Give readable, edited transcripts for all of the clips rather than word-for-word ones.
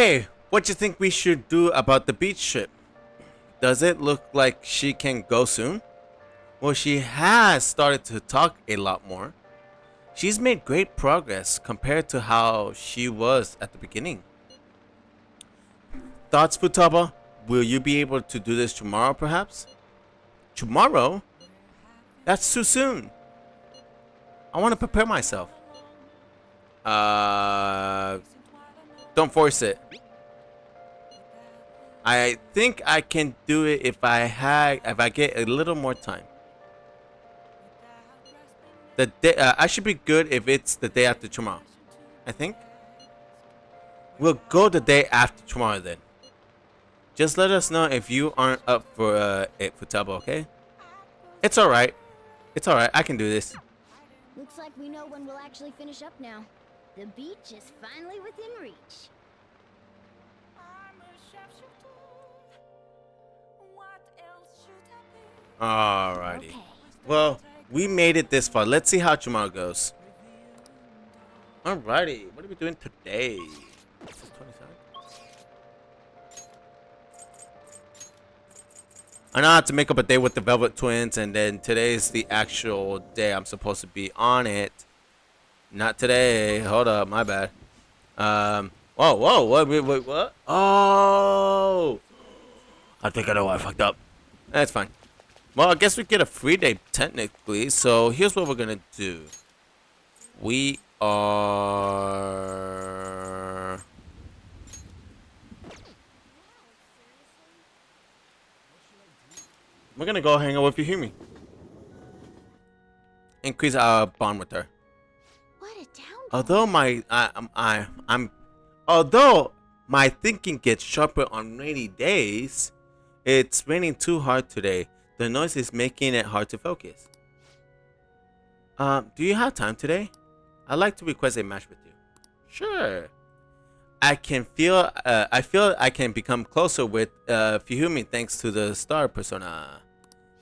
Hey, what you think we should do about the beach trip? Does it look like she can go soon? Well, she has started to talk a lot more. She's made great progress compared to how she was at the beginning. Thoughts, Futaba? Will you be able to do this tomorrow, perhaps? Tomorrow? That's too soon. I want to prepare myself. Uh, don't force it. I think I can do it if I get a little more time. The day I should be good if it's the day after tomorrow. I think we'll go the day after tomorrow then. Just let us know if you aren't up for it, Futaba, okay? It's all right. It's all right. I can do this. Looks like we know when we'll actually finish up now. The beach is finally within reach. Alrighty. Okay. Well, we made it this far. Let's see how tomorrow goes. Alrighty. What are we doing today? This is 27. I know I have to make up a day with the Velvet Twins, and then today is the actual day I'm supposed to be on it. Not today. Hold up, my bad. Whoa, wait, what? Oh, I think I know why I fucked up. That's fine. Well, I guess we get a free day technically. So here's what we're gonna do. We're gonna go hang out with Yumi. Increase our bond with her. What a down. Although my thinking gets sharper on rainy days, it's raining too hard today. The noise is making it hard to focus. Do you have time today? I'd like to request a match with you. Sure. I feel I can become closer with Fihumi thanks to the star persona.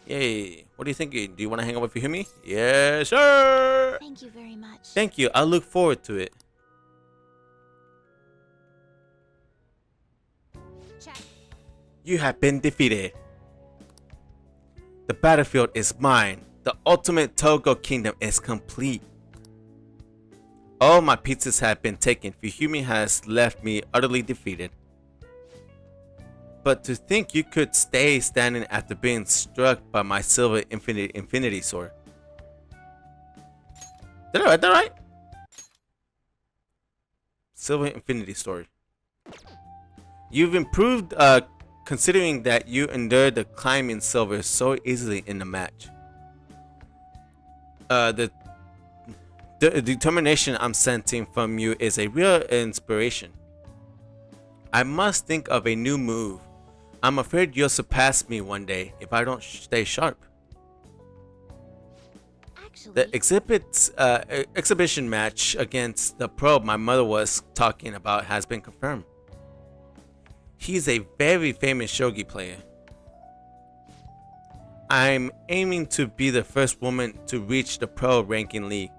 Yay. What do you think? Do you want to hang out with Fihumi? Yeah, sure. Thank you very much. Thank you. I look forward to it. Check. You have been defeated. The battlefield is mine. The ultimate Togo kingdom is complete. All my pieces have been taken. Fihumi has left me utterly defeated. But to think you could stay standing after being struck by my silver infinity sword. Did I write that right? Silver infinity sword. You've improved considering that you endured the climbing silver so easily in the match. The determination I'm sensing from you is a real inspiration. I must think of a new move. I'm afraid you'll surpass me one day if I don't stay sharp. Actually, The exhibition match against the pro my mother was talking about has been confirmed. He's a very famous shogi player. I'm aiming to be the first woman to reach the pro ranking league.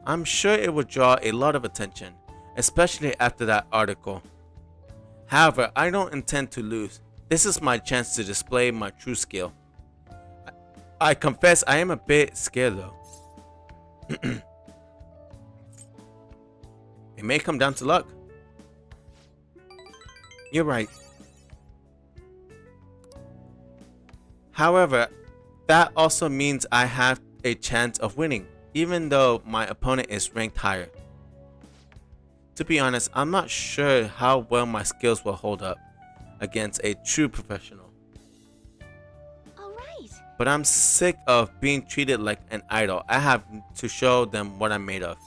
I'm sure it will draw a lot of attention, especially after that article. However, I don't intend to lose. This is my chance to display my true skill. I confess I am a bit scared though. It may come down to luck. You're right. However, that also means I have a chance of winning, even though my opponent is ranked higher. To be honest, I'm not sure how well my skills will hold up against a true professional. alright. But I'm sick of being treated like an idol. I have to show them what I'm made of.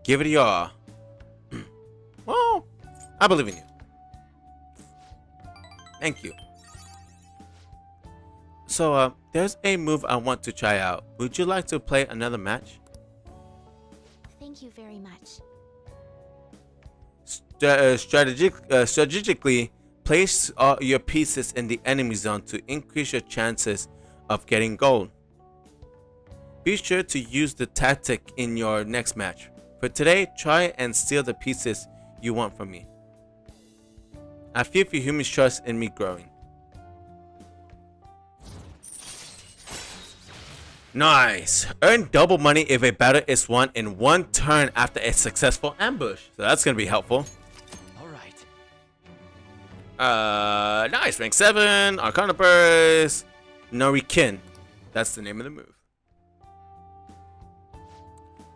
Give it your all. Well, I believe in you. Thank you. So, there's a move I want to try out. Would you like to play another match? Thank you very much. Strategically, place all your pieces in the enemy zone to increase your chances of getting gold. Be sure to use the tactic in your next match. For today, try and steal the pieces you want from me. I feel for humans' trust in me growing. Nice. Earn double money if a battle is won in 1 turn after a successful ambush. So that's gonna be helpful. All right. Nice. Rank 7. Arcana Burst. Norikin. That's the name of the move.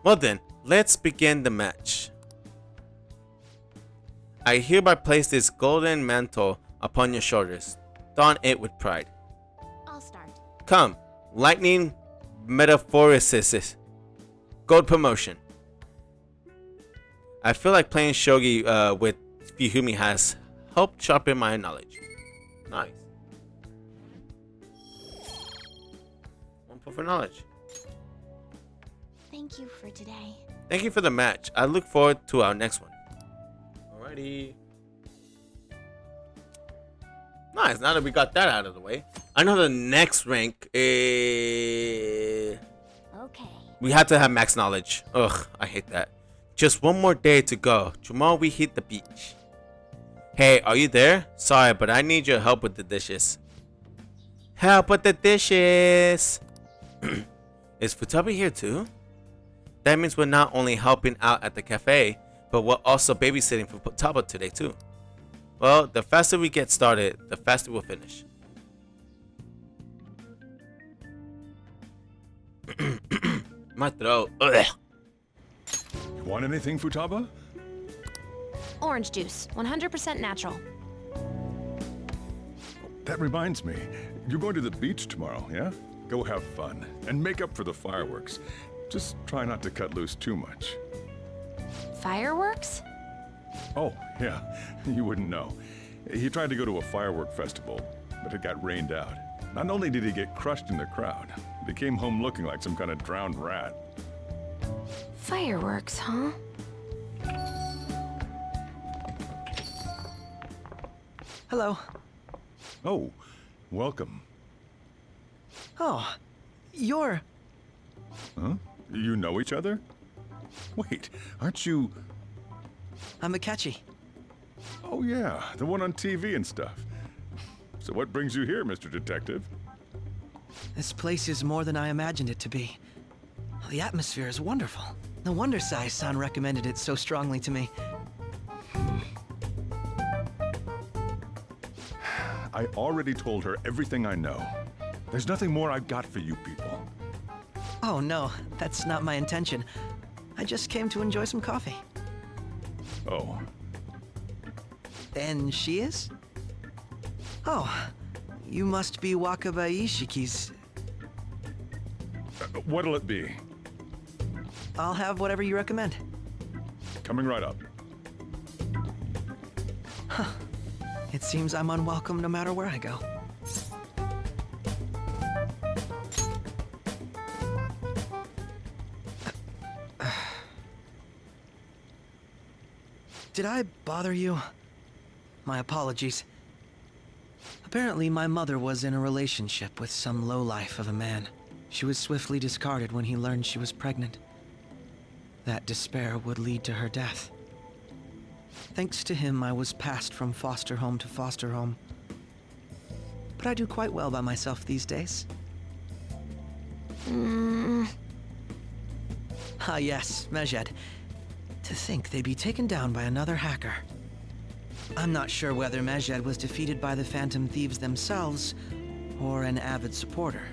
Well then, let's begin the match. I hereby place this golden mantle upon your shoulders. Don it with pride. I'll start. Come, lightning metaphorosis. Gold promotion. I feel like playing shogi with Fihumi has helped sharpen my knowledge. Nice. 1 point for knowledge. Thank you for today. Thank you for the match. I look forward to our next one. Alrighty. Nice. Now that we got that out of the way, I know the next rank is... Okay. We have to have max knowledge. Ugh, I hate that. Just 1 more day to go. Tomorrow we hit the beach. Hey, are you there? Sorry, but I need your help with the dishes. Help with the dishes. Is Futaba here too? That means we're not only helping out at the cafe, but we're also babysitting for Futaba today too. Well, the faster we get started, the faster we'll finish. My throat. Ugh. Want anything, Futaba? Orange juice, 100% natural. That reminds me, you're going to the beach tomorrow, yeah? Go have fun and make up for the fireworks. Just try not to cut loose too much. Fireworks? Oh, yeah, you wouldn't know. He tried to go to a firework festival, but it got rained out. Not only did he get crushed in the crowd, but he came home looking like some kind of drowned rat. Fireworks, huh? Hello. Oh, welcome. Oh, you're... Huh? You know each other? Wait, aren't you... I'm Akechi. Oh yeah, the one on TV and stuff. So what brings you here, Mr. Detective? This place is more than I imagined it to be. The atmosphere is wonderful. No wonder Sai-san recommended it so strongly to me. I already told her everything I know. There's nothing more I've got for you people. Oh no, that's not my intention. I just came to enjoy some coffee. Oh, And she is? Oh, you must be Wakaba Ishiki's... what'll it be? I'll have whatever you recommend. Coming right up. It seems I'm unwelcome no matter where I go. Did I bother you? My apologies. Apparently, my mother was in a relationship with some lowlife of a man. She was swiftly discarded when he learned she was pregnant. That despair would lead to her death. Thanks to him, I was passed from foster home to foster home. But I do quite well by myself these days. Ah yes, Mejed. To think they'd be taken down by another hacker. I'm not sure whether Mejed was defeated by the Phantom Thieves themselves, or an avid supporter.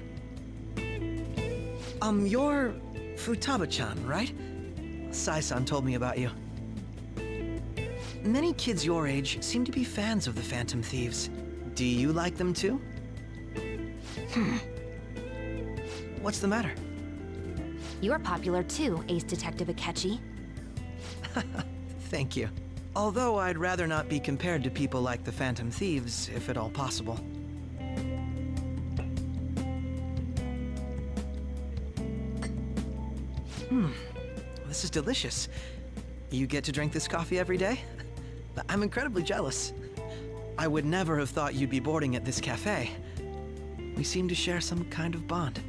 You're Futaba-chan, right? Sai-san told me about you. Many kids your age seem to be fans of the Phantom Thieves. Do you like them too? What's the matter? You're popular too, Ace Detective Akechi. Thank you. Although I'd rather not be compared to people like the Phantom Thieves, if at all possible. This is delicious. You get to drink this coffee every day? I'm incredibly jealous. I would never have thought you'd be boarding at this cafe. We seem to share some kind of bond.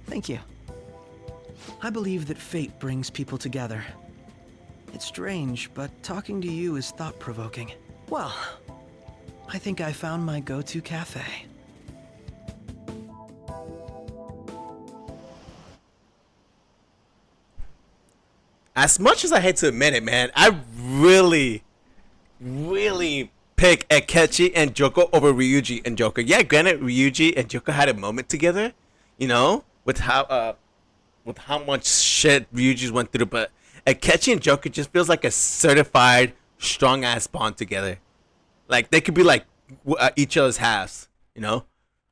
Thank you. I believe that fate brings people together. It's strange, but talking to you is thought-provoking. Well, I think I found my go-to cafe. As much as I hate to admit it, man, I really pick Akechi and Joko over Ryuji and Joker. Yeah, granted, Ryuji and Joker had a moment together, you know, with how much shit Ryuji's went through, but Akechi and Joker just feels like a certified strong ass bond together. Like they could be like each other's halves, you know.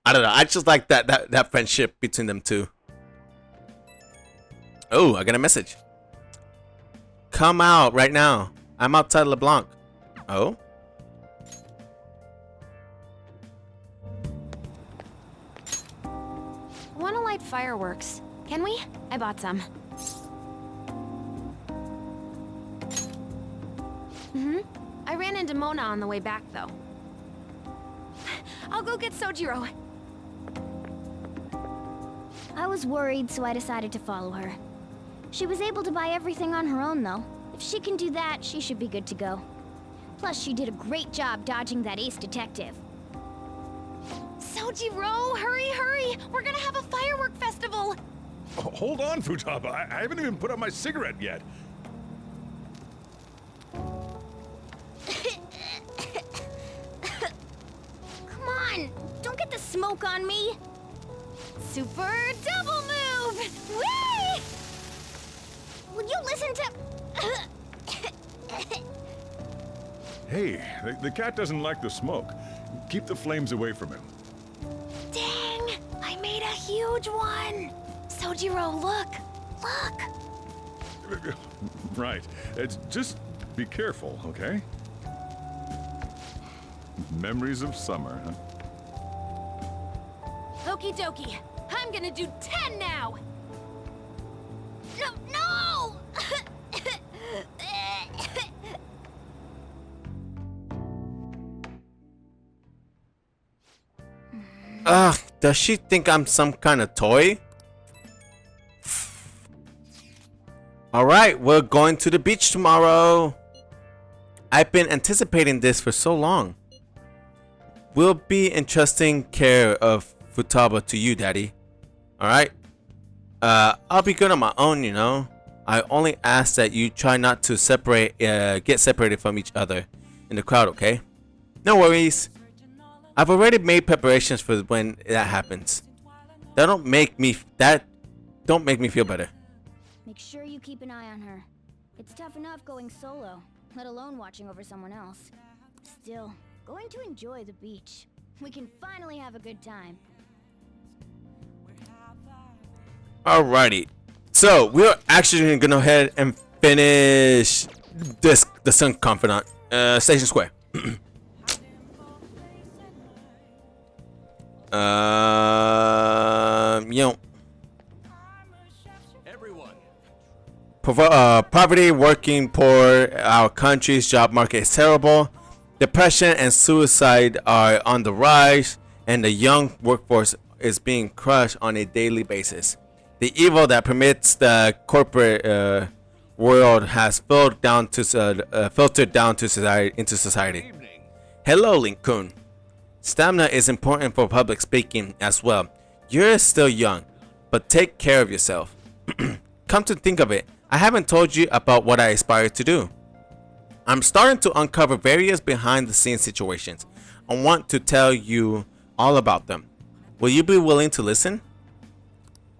I don't know. I just like that friendship between them two. Oh, I got a message. Come out right now. I'm outside LeBlanc. Oh. Want to light fireworks? Can we? I bought some. I ran into Mona on the way back, though. I'll go get Sojiro. I was worried, so I decided to follow her. She was able to buy everything on her own, though. If she can do that, she should be good to go. Plus, she did a great job dodging that ace detective. Sojiro, hurry, hurry! We're gonna have a firework festival! Oh, hold on, Futaba. I haven't even put out my cigarette yet. Come on! Don't get the smoke on me! Super double move! Whee! Will you listen to... Hey, the cat doesn't like the smoke. Keep the flames away from him. Dang! I made a huge one! Sojiro, look! Look! Right. It's just be careful, okay? Memories of summer, huh? Okie dokie. I'm gonna do 10 now! No! Ugh, does she think I'm some kind of toy? Alright, we're going to the beach tomorrow. I've been anticipating this for so long. We'll be entrusting care of Futaba to you, Daddy. Alright? I'll be good on my own, you know. I only ask that you try not to get separated from each other in the crowd, okay? No worries. I've already made preparations for when that happens. That don't make me feel better. Make sure you keep an eye on her. It's tough enough going solo, let alone watching over someone else. Still, going to enjoy the beach. We can finally have a good time. Alrighty. So, we're actually going to go ahead and finish the Sun Confidant. Station Square. Poverty, working poor, our country's job market is terrible. Depression and suicide are on the rise, and the young workforce is being crushed on a daily basis. The evil that permits the corporate world has filtered down to society, into society. Hello, Link-kun. Stamina is important for public speaking as well. You're still young, but take care of yourself. Come to think of it, I haven't told you about what I aspire to do. I'm starting to uncover various behind-the-scenes situations. I want to tell you all about them. Will you be willing to listen?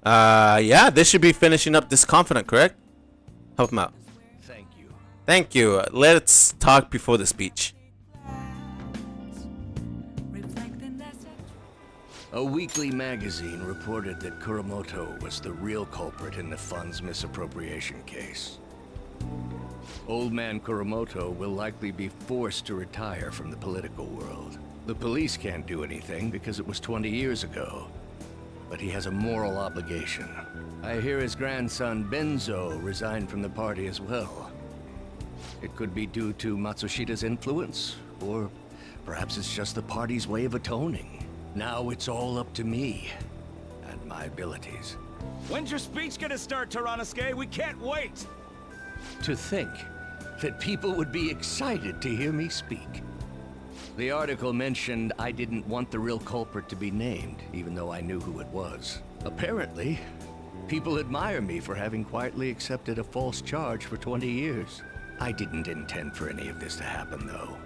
Yeah, this should be finishing up this confidant, correct? Help him out. Thank you. Thank you. Let's talk before the speech. A weekly magazine reported that Kuramoto was the real culprit in the fund's misappropriation case. Old man Kuramoto will likely be forced to retire from the political world. The police can't do anything because it was 20 years ago. But he has a moral obligation. I hear his grandson Benzo resigned from the party as well. It could be due to Matsushida's influence, or perhaps it's just the party's way of atoning. Now it's all up to me and my abilities. When's your speech gonna start, Tyranosuke? We can't wait! To think that people would be excited to hear me speak. The article mentioned I didn't want the real culprit to be named, even though I knew who it was. Apparently, people admire me for having quietly accepted a false charge for 20 years. I didn't intend for any of this to happen, though.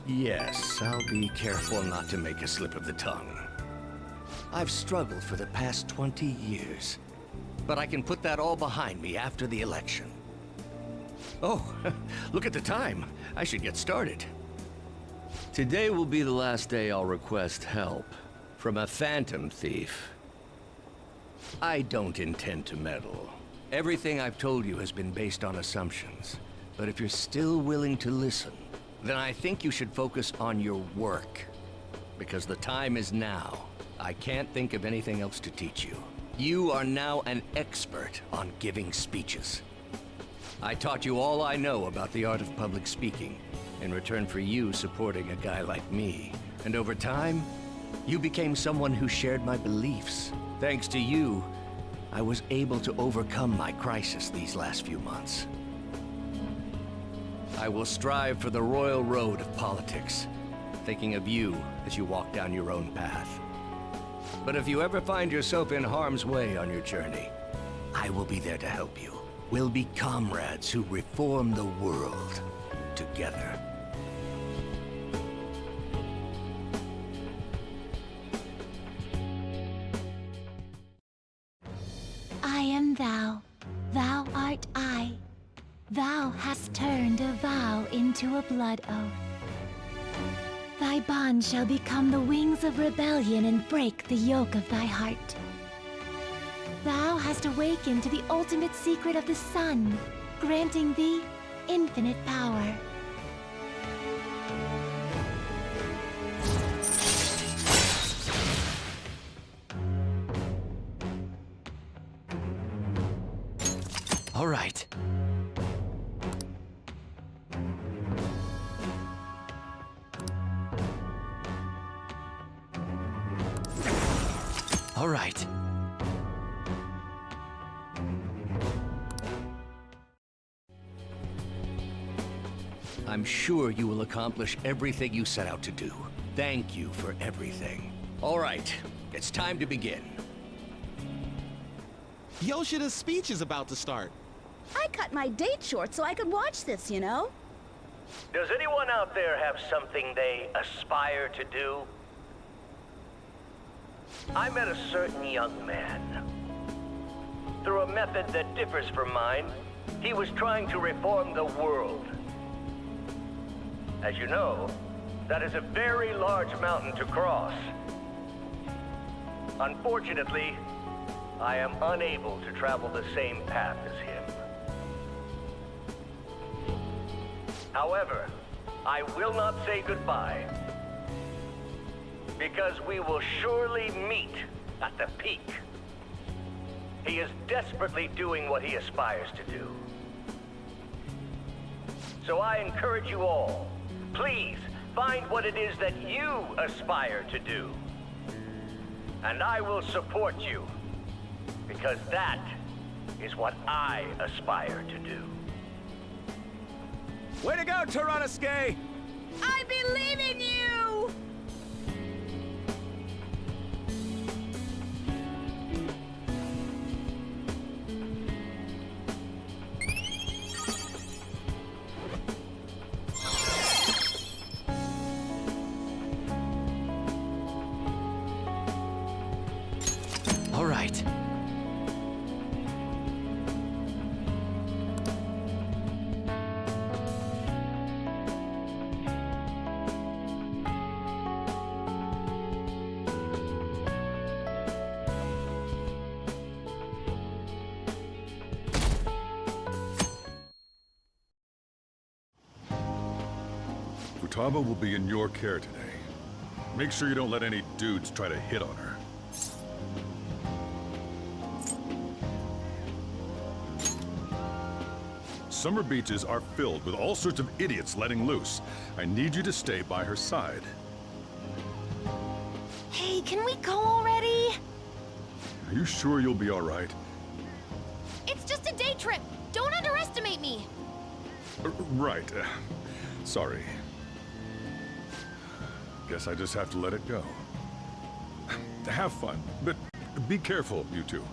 Yes, I'll be careful not to make a slip of the tongue. I've struggled for the past 20 years, but I can put that all behind me after the election. Oh, look at the time. I should get started. Today will be the last day I'll request help from a phantom thief. I don't intend to meddle. Everything I've told you has been based on assumptions, but if you're still willing to listen, then I think you should focus on your work, because the time is now. I can't think of anything else to teach you. You are now an expert on giving speeches. I taught you all I know about the art of public speaking, in return for you supporting a guy like me. And over time, you became someone who shared my beliefs. Thanks to you, I was able to overcome my crisis these last few months. I will strive for the royal road of politics, thinking of you as you walk down your own path. But if you ever find yourself in harm's way on your journey, I will be there to help you. We'll be comrades who reform the world together. I am thou, thou art I. Thou hast turned a vow into a blood oath. Thy bond shall become the wings of rebellion and break the yoke of thy heart. Thou hast awakened to the ultimate secret of the sun, granting thee infinite power. All right. All right. I'm sure you will accomplish everything you set out to do. Thank you for everything. All right, it's time to begin. Yoshida's speech is about to start. I cut my date short so I could watch this, you know? Does anyone out there have something they aspire to do? I met a certain young man. Through a method that differs from mine, he was trying to reform the world. As you know, that is a very large mountain to cross. Unfortunately, I am unable to travel the same path as him. However, I will not say goodbye, because we will surely meet at the peak. He is desperately doing what he aspires to do. So I encourage you all, please find what it is that you aspire to do. And I will support you, because that is what I aspire to do. Way to go, Tyranosuke! I believe in you! All right. Futaba will be in your care today. Make sure you don't let any dudes try to hit on her. summer beaches are filled with all sorts of idiots letting loose. I need you to stay by her side. Hey, can we go already? Are you sure you'll be all right? It's just a day trip. Don't underestimate me. Right. Sorry. Guess I just have to let it go. Have fun, but be careful, you two.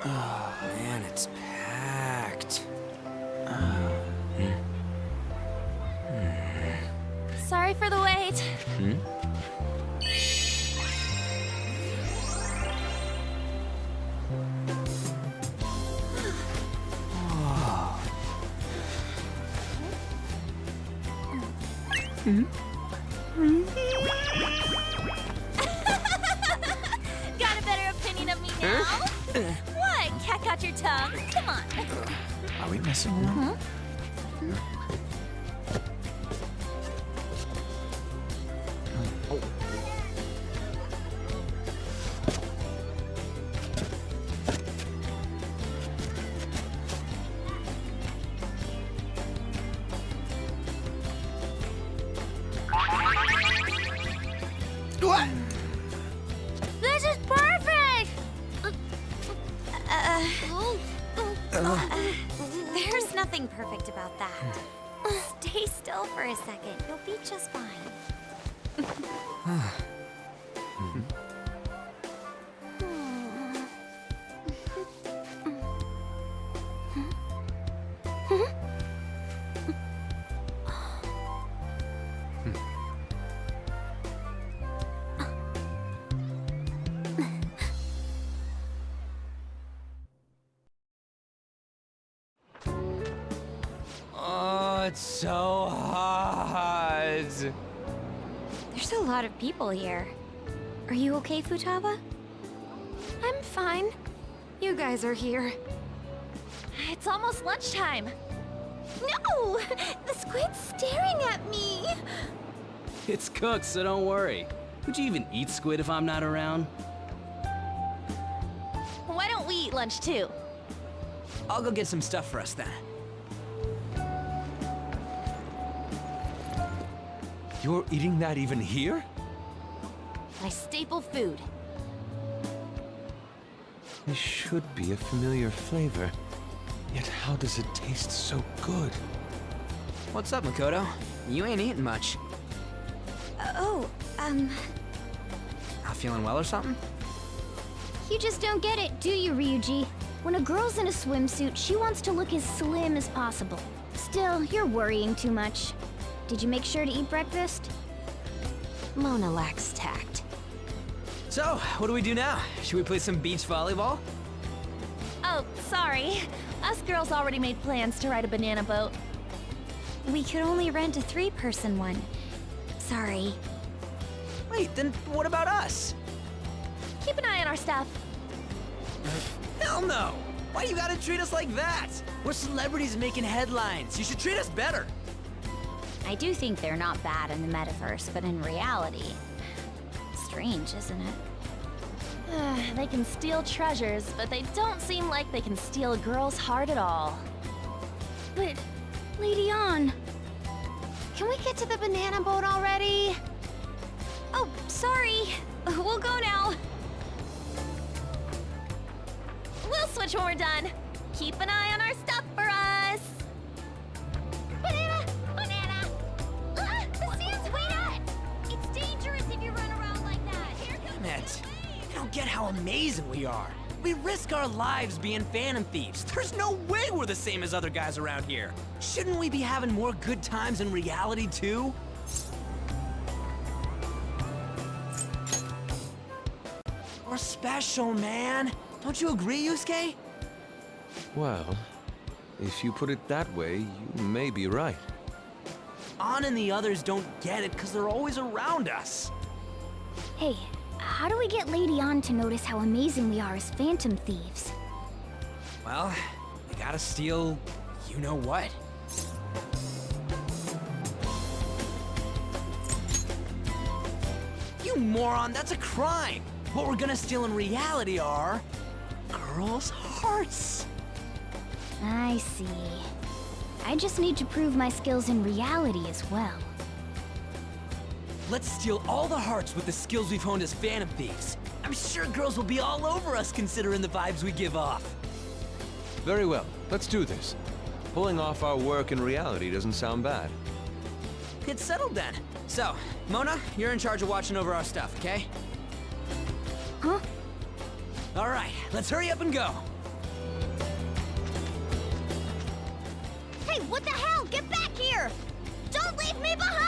Oh, man, it's packed. Sorry for the wait. Got a better opinion of me now? What? Cat got your tongue? Come on. Are we messing around? What? This is perfect! There's nothing perfect about that. Stay still for a second. You'll be just fine. Oh, it's so hot. There's a lot of people here. Are you okay, Futaba? I'm fine. You guys are here. It's almost lunchtime. No! The squid's staring at me! It's cooked, so don't worry. Would you even eat squid if I'm not around? Why don't we eat lunch too? I'll go get some stuff for us then. You're eating that even here? My staple food. This should be a familiar flavor. Yet how does it taste so good? What's up, Makoto? You ain't eating much. Not feeling well or something? You just don't get it, do you, Ryuji? When a girl's in a swimsuit, she wants to look as slim as possible. Still, you're worrying too much. Did you make sure to eat breakfast? Mona lacks tact. So, what do we do now? Should we play some beach volleyball? Oh, sorry. Us girls already made plans to ride a banana boat. We could only rent a 3-person one. Sorry. Wait, then what about us? Keep an eye on our stuff. Hell no! Why you gotta treat us like that? We're celebrities making headlines. You should treat us better. I do think they're not bad in the metaverse, but in reality... Strange, isn't it? They can steal treasures, but they don't seem like they can steal a girl's heart at all. But, Lady Ann... Can we get to the banana boat already? Oh, sorry. We'll go now. We'll switch when we're done. Keep an eye on our stuff for us. Banana! Banana! The sand's way up! It's dangerous if you run around like that. Here comes Damn it. You don't get how amazing we are. We risk our lives being Phantom Thieves. There's no way we're the same as other guys around here. Shouldn't we be having more good times in reality, too? We're special, man. Don't you agree, Yusuke? Well, if you put it that way, you may be right. Ann and the others don't get it because they're always around us. Hey, how do we get Lady Ann to notice how amazing we are as Phantom Thieves? Well, we gotta steal you know what. You moron, that's a crime! What we're gonna steal in reality are girls' hearts. I see. I just need to prove my skills in reality as well. Let's steal all the hearts with the skills we've honed as Phantom Thieves. I'm sure girls will be all over us considering the vibes we give off. Very well, let's do this. Pulling off our work in reality doesn't sound bad. Get settled then. So, Mona, you're in charge of watching over our stuff, okay? Huh? All right, let's hurry up and go. Hey, what the hell? Get back here! Don't leave me behind!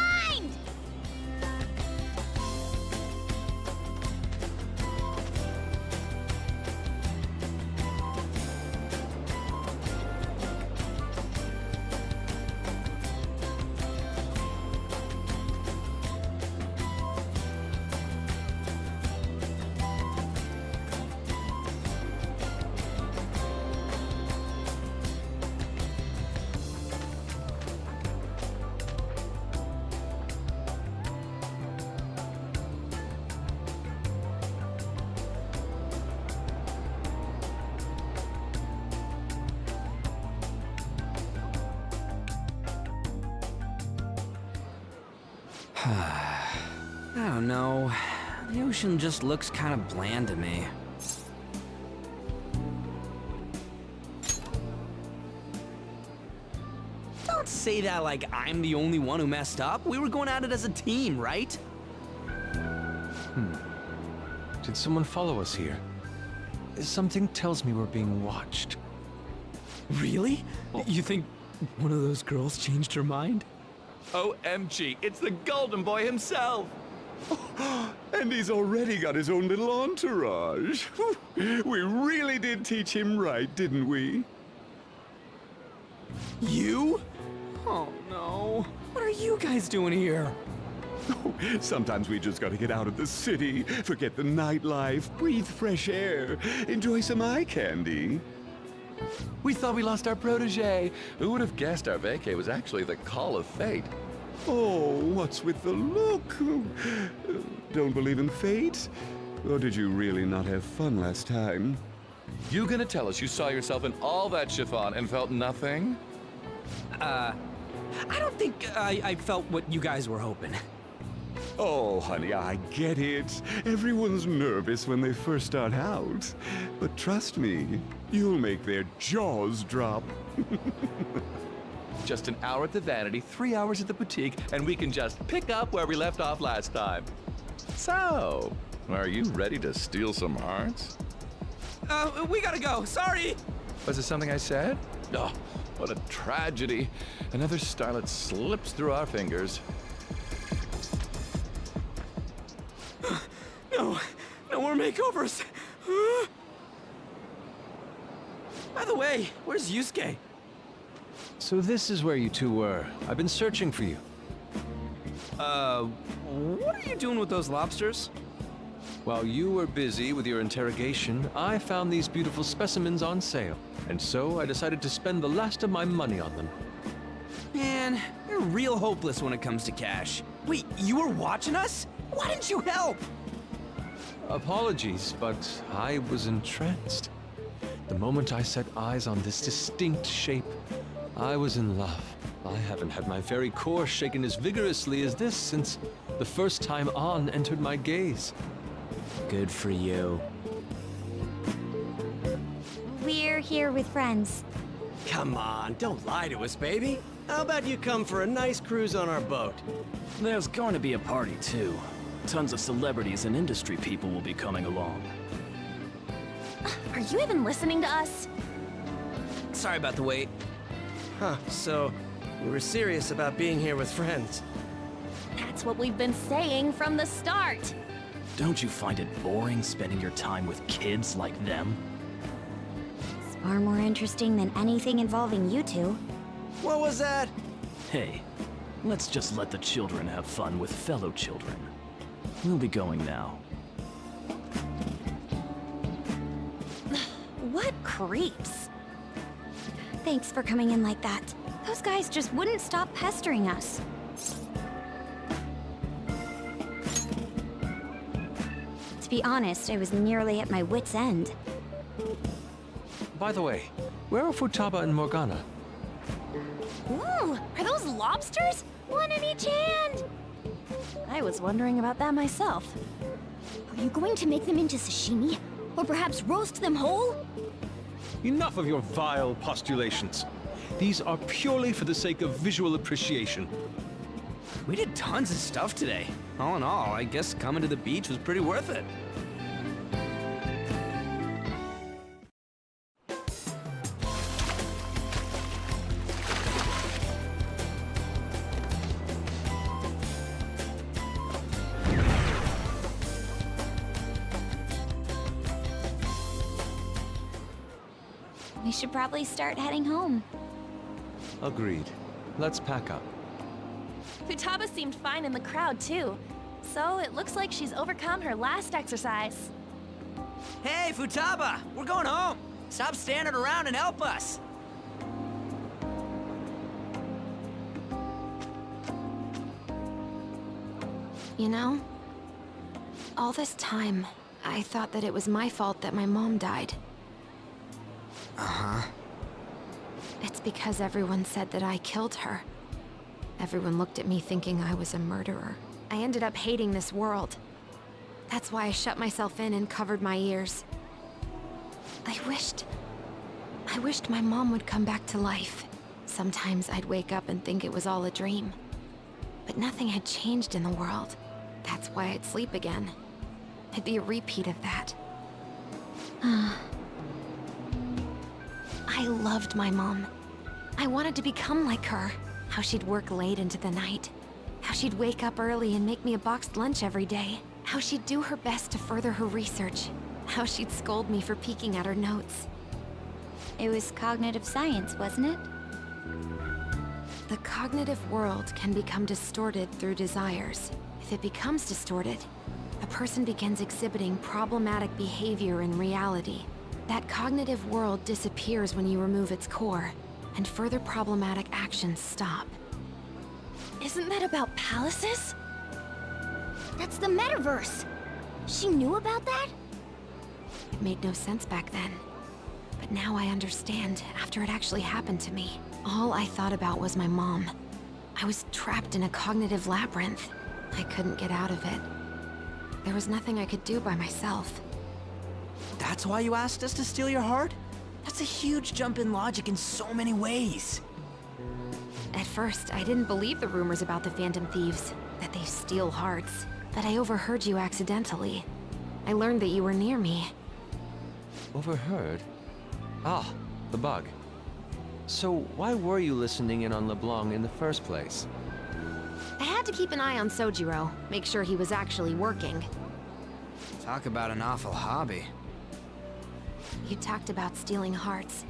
I don't know. The ocean just looks kind of bland to me. Don't say that like I'm the only one who messed up. We were going at it as a team, right? Did someone follow us here? Something tells me we're being watched. Really? You think one of those girls changed her mind? OMG, it's the Golden Boy himself! And he's already got his own little entourage. We really did teach him right, didn't we? You? Oh no. What are you guys doing here? Sometimes we just gotta get out of the city, forget the nightlife, breathe fresh air, enjoy some eye candy. We thought we lost our protege. Who would have guessed our vacay was actually the call of fate? Oh, what's with the look? Don't believe in fate? Or did you really not have fun last time? You gonna tell us you saw yourself in all that chiffon and felt nothing? I don't think I felt what you guys were hoping. Oh, honey, I get it. Everyone's nervous when they first start out. But trust me, you'll make their jaws drop. Just an hour at the Vanity, 3 hours at the boutique, and we can just pick up where we left off last time. So, are you ready to steal some hearts? We gotta go. Sorry. Was it something I said? Oh, what a tragedy. Another starlet slips through our fingers. No more makeovers. By the way, where's Yusuke? So this is where you two were. I've been searching for you. What are you doing with those lobsters? While you were busy with your interrogation, I found these beautiful specimens on sale. And so I decided to spend the last of my money on them. Man, you're real hopeless when it comes to cash. Wait, you were watching us? Why didn't you help? Apologies, but I was entranced. The moment I set eyes on this distinct shape, I was in love. I haven't had my very core shaken as vigorously as this since the first time On entered my gaze. Good for you. We're here with friends. Come on, don't lie to us, baby. How about you come for a nice cruise on our boat? There's going to be a party, too. Tons of celebrities and industry people will be coming along. Are you even listening to us? Sorry about the wait. Huh, so you were serious about being here with friends. That's what we've been saying from the start. Don't you find it boring spending your time with kids like them? It's far more interesting than anything involving you two. What was that? Hey, let's just let the children have fun with fellow children. We'll be going now. What creeps? Thanks for coming in like that. Those guys just wouldn't stop pestering us. To be honest, I was nearly at my wit's end. By the way, where are Futaba and Morgana? Ooh, are those lobsters? One in each hand! I was wondering about that myself. Are you going to make them into sashimi? Or perhaps roast them whole? Enough of your vile postulations. These are purely for the sake of visual appreciation. We did tons of stuff today. All in all, I guess coming to the beach was pretty worth it. We should probably start heading home. Agreed. Let's pack up. Futaba seemed fine in the crowd, too. So it looks like she's overcome her last exercise. Hey, Futaba! We're going home! Stop standing around and help us! You know, all this time, I thought that it was my fault that my mom died. Uh-huh. It's because everyone said that I killed her. Everyone looked at me thinking I was a murderer. I ended up hating this world. That's why I shut myself in and covered my ears. I wished my mom would come back to life. Sometimes I'd wake up and think it was all a dream. But nothing had changed in the world. That's why I'd sleep again. It'd be a repeat of that. I loved my mom. I wanted to become like her. How she'd work late into the night. How she'd wake up early and make me a boxed lunch every day. How she'd do her best to further her research. How she'd scold me for peeking at her notes. It was cognitive science, wasn't it? The cognitive world can become distorted through desires. If it becomes distorted, a person begins exhibiting problematic behavior in reality. That cognitive world disappears when you remove its core, and further problematic actions stop. Isn't that about palaces? That's the metaverse! She knew about that? It made no sense back then. But now I understand, after it actually happened to me. All I thought about was my mom. I was trapped in a cognitive labyrinth. I couldn't get out of it. There was nothing I could do by myself. That's why you asked us to steal your heart? That's a huge jump in logic in so many ways. At first, I didn't believe the rumors about the Phantom Thieves, that they steal hearts. But I overheard you accidentally. I learned that you were near me. Overheard? Ah, the bug. So why were you listening in on LeBlanc in the first place? I had to keep an eye on Sojiro, make sure he was actually working. Talk about an awful hobby. You talked about stealing hearts.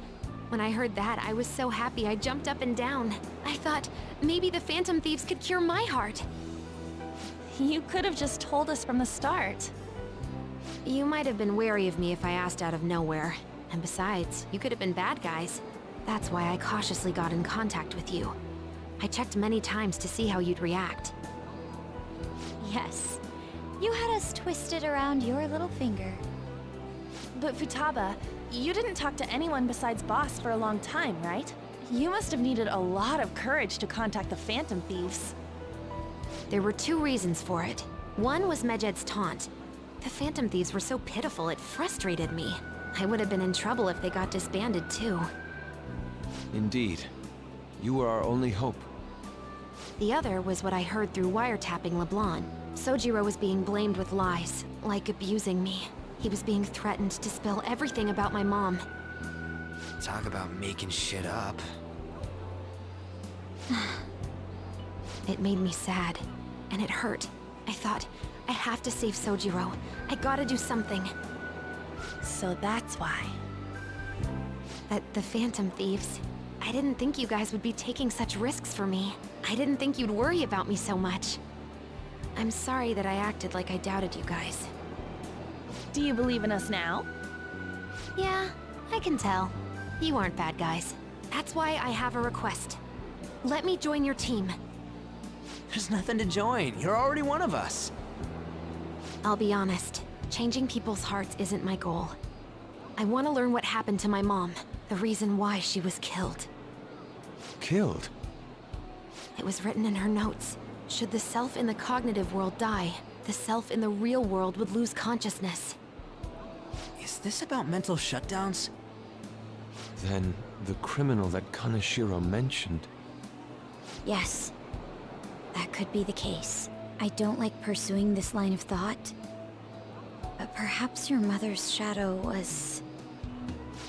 When I heard that, I was so happy I jumped up and down. I thought, maybe the Phantom Thieves could cure my heart. You could have just told us from the start. You might have been wary of me if I asked out of nowhere. And besides, you could have been bad guys. That's why I cautiously got in contact with you. I checked many times to see how you'd react. Yes. You had us twisted around your little finger. But Futaba, you didn't talk to anyone besides Boss for a long time, right? You must have needed a lot of courage to contact the Phantom Thieves. There were two reasons for it. One was Medjed's taunt. The Phantom Thieves were so pitiful it frustrated me. I would have been in trouble if they got disbanded too. Indeed. You were our only hope. The other was what I heard through wiretapping LeBlanc. Sojiro was being blamed with lies, like abusing me. He was being threatened to spill everything about my mom. Talk about making shit up. It made me sad, and it hurt. I thought, I have to save Sojiro. I gotta do something. So that's why. The Phantom Thieves. I didn't think you guys would be taking such risks for me. I didn't think you'd worry about me so much. I'm sorry that I acted like I doubted you guys. Do you believe in us now? Yeah, I can tell. You aren't bad guys. That's why I have a request. Let me join your team. There's nothing to join. You're already one of us. I'll be honest. Changing people's hearts isn't my goal. I want to learn what happened to my mom. The reason why she was killed. Killed? It was written in her notes. Should the self in the cognitive world die, the self in the real world would lose consciousness. Is this about mental shutdowns? Then the criminal that Kaneshiro mentioned. Yes. That could be the case. I don't like pursuing this line of thought. But perhaps your mother's shadow was...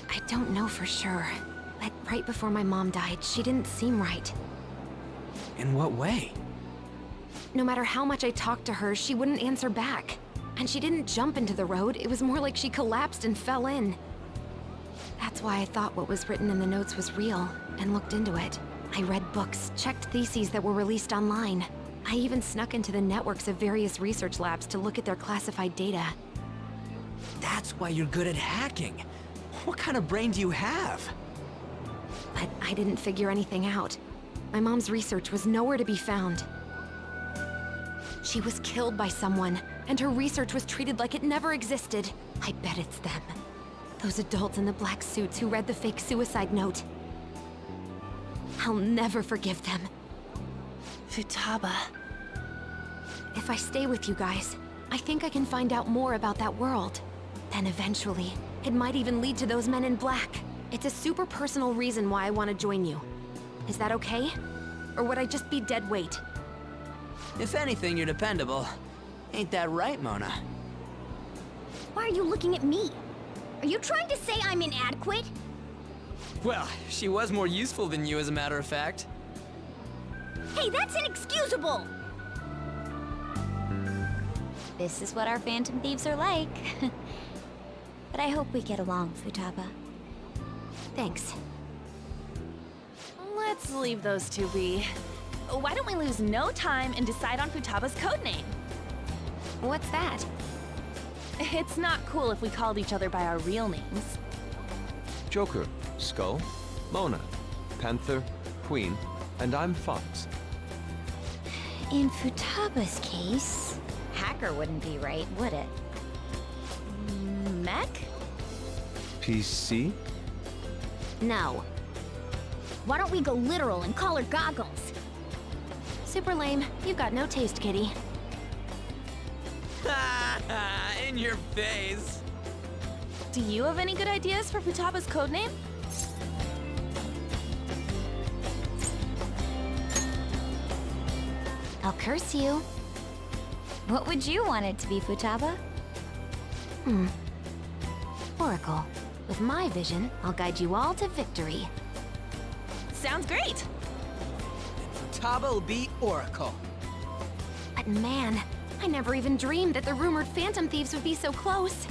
I don't know for sure. But right before my mom died, she didn't seem right. In what way? No matter how much I talked to her, she wouldn't answer back. And she didn't jump into the road, it was more like she collapsed and fell in. That's why I thought what was written in the notes was real, and looked into it. I read books, checked theses that were released online. I even snuck into the networks of various research labs to look at their classified data. That's why you're good at hacking. What kind of brain do you have? But I didn't figure anything out. My mom's research was nowhere to be found. She was killed by someone, and her research was treated like it never existed. I bet it's them. Those adults in the black suits who read the fake suicide note. I'll never forgive them. Futaba. If I stay with you guys, I think I can find out more about that world. Then eventually, it might even lead to those men in black. It's a super personal reason why I want to join you. Is that okay? Or would I just be dead weight? If anything, you're dependable. Ain't that right, Mona? Why are you looking at me? Are you trying to say I'm inadequate? Well, she was more useful than you, as a matter of fact. Hey, that's inexcusable! This is what our Phantom Thieves are like. But I hope we get along, Futaba. Thanks. Let's leave those two be. Why don't we lose no time and decide on Futaba's codename? What's that? It's not cool if we called each other by our real names. Joker, Skull, Mona, Panther, Queen, and I'm Fox. In Futaba's case, hacker wouldn't be right, would it? Mech? PC? No. Why don't we go literal and call her Goggles? Super lame. You've got no taste, kitty. In your face. Do you have any good ideas for Futaba's codename? I'll curse you. What would you want it to be, Futaba? Oracle. With my vision, I'll guide you all to victory. Sounds great! Futaba will be Oracle. But man, I never even dreamed that the rumored Phantom Thieves would be so close.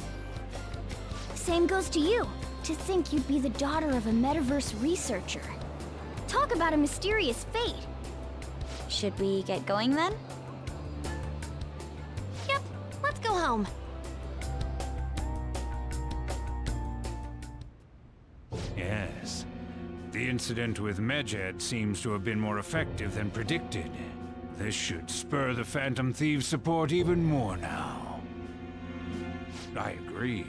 Same goes to you. To think you'd be the daughter of a metaverse researcher. Talk about a mysterious fate. Should we get going then? Yep, let's go home. Yes. The incident with Medjed seems to have been more effective than predicted. This should spur the Phantom Thieves' support even more now. I agree.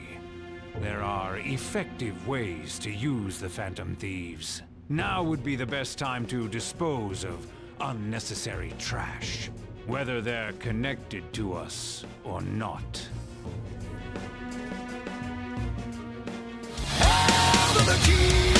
There are effective ways to use the Phantom Thieves. Now would be the best time to dispose of unnecessary trash, whether they're connected to us or not. Have the key!